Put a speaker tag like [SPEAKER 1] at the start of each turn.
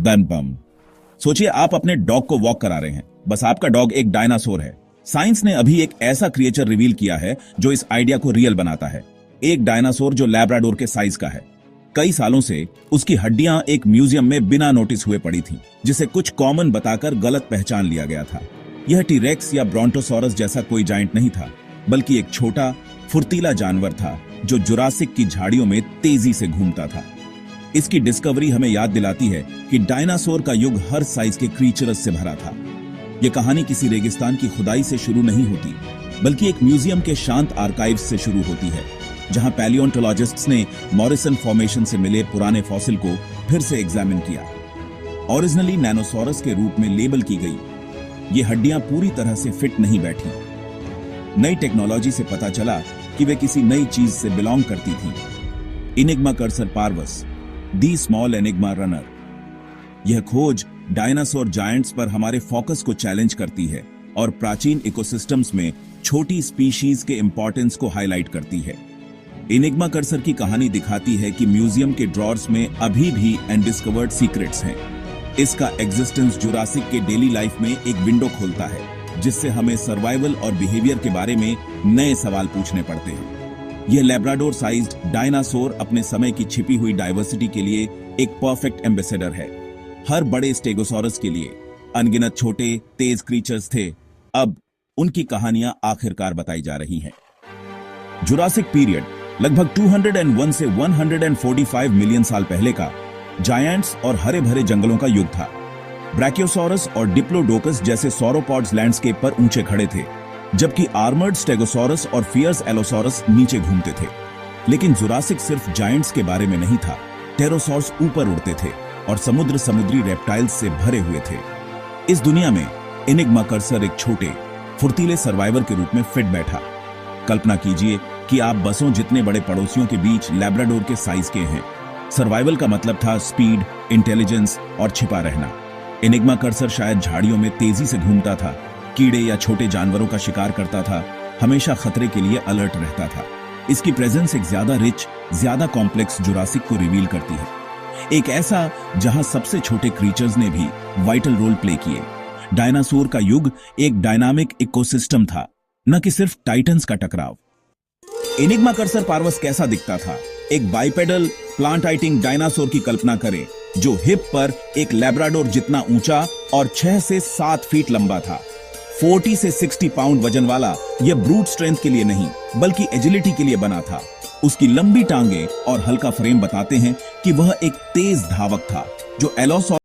[SPEAKER 1] बम बम। सोचिए आप अपने डॉग को वॉक करा रहे हैं, बस आपका डॉग एक डायनासोर है। साइंस ने अभी एक ऐसा क्रिएचर रिवील किया है जो इस आइडिया को रियल बनाता है। एक डायनासोर जो लैब्राडोर के साइज का है। कई सालों से उसकी हड्डियां एक म्यूजियम में बिना नोटिस हुए पड़ी थीं, जिसे कुछ कॉमन बताकर गलत पहचान लिया गया था। यह टीरेक्स या ब्रोंटोसॉरस जैसा कोई जायंट नहीं था, बल्कि एक छोटा फुर्तीला जानवर था जो जुरासिक की झाड़ियों में तेजी से घूमता था। इसकी डिस्कवरी हमें याद दिलाती है कि डायनासोर का युग हर साइज के क्रीचर्स से भरा था। यह कहानी किसी रेगिस्तान की खुदाई से शुरू नहीं होती, बल्कि एक म्यूजियम के शांत आर्काइव्स से शुरू होती है, जहां पैलियोंटोलॉजिस्ट्स ने मॉरिसन फॉर्मेशन से मिले पुराने फॉसिल को फिर से एग्जामिन किया। ओरिजिनली नैनोसॉरस के रूप में लेबल की गई ये हड्डियां पूरी तरह से फिट नहीं बैठी। नई टेक्नोलॉजी से पता चला कि वे किसी नई चीज से बिलोंग करती थी। Enigmacursor parvus, the small enigma runner. यह खोज डायनासोर जायंट्स पर हमारे फोकस को चैलेंज करती है और प्राचीन इकोसिस्टम्स में छोटी स्पीशीज के इंपॉर्टेंस को हाईलाइट करती है। इनिग्मा कर्सर की कहानी दिखाती है कि म्यूजियम के ड्रॉर्स में अभी भी अनडिस्कवर्ड सीक्रेट्स हैं। इसका एग्जिस्टेंस जुरासिक के डेली लाइफ में एक विंडो खोलता है, जिससे हमें सर्वाइवल और बिहेवियर के बारे में नए सवाल पूछने पड़ते हैं। यह लैब्राडोर साइज्ड डायनासोर अपने समय की छिपी हुई डाइवर्सिटी के लिए एक परफेक्ट एम्बेसडर है। हर बड़े स्टेगोसॉरस के लिए अनगिनत छोटे तेज क्रीचर्स थे। अब उनकी कहानियां आखिरकार बताई जा रही हैं। जुरासिक पीरियड लगभग 201 से 145 मिलियन साल पहले का जायंट्स और हरे भरे जंगलों का युग था। ब्रैकियोसॉरस और डिप्लोडोकस जैसे सौरोपॉड्स लैंडस्केप पर ऊंचे खड़े थे, जबकि आर्मर्ड स्टेगोसॉरस और फियर्स एलोसॉरस नीचे घूमते थे। लेकिन जुरासिक सिर्फ जायंट्स के बारे में नहीं था। टेरोसॉर्स ऊपर उड़ते थे और समुद्री रेप्टाइल्स से भरे हुए थे। इस दुनिया में इनिग्मा कर्सर एक छोटे फुर्तीले सर्वाइवर के रूप में फिट बैठा। कल्पना कीजिए कि आप बसों जितने बड़े पड़ोसियों के बीच लैब्राडोर के साइज के हैं। सर्वाइवल का मतलब था स्पीड, इंटेलिजेंस और छिपा रहना। इनिग्मा कर्सर शायद झाड़ियों में तेजी से घूमता था, कीड़े या छोटे जानवरों का शिकार करता था, हमेशा खतरे के लिए अलर्ट रहता था। इसकी प्रेजेंस एक ज्यादा रिच, ज्यादा कॉम्प्लेक्स जुरासिक को रिवील करती है। एक ऐसा जहां सबसे छोटे क्रीचर्स ने भी वाइटल रोल प्ले किए। डायनासोर का युग एक डायनामिक इकोसिस्टम था, न कि सिर्फ टाइटन्स का टकराव। इनिग्मा कर्सर पार्वस कैसा दिखता था? एक बाइपेडल प्लांट ईटिंग डायनासोर की कल्पना करें, जो हिप पर एक लैब्राडोर जितना ऊंचा और 6 से 7 फीट लंबा था। 40 से 60 पाउंड वजन वाला यह ब्रूट स्ट्रेंथ के लिए नहीं, बल्कि एजिलिटी के लिए बना था। उसकी लंबी टांगे और हल्का फ्रेम बताते हैं कि वह एक तेज धावक था, जो एलोसॉरस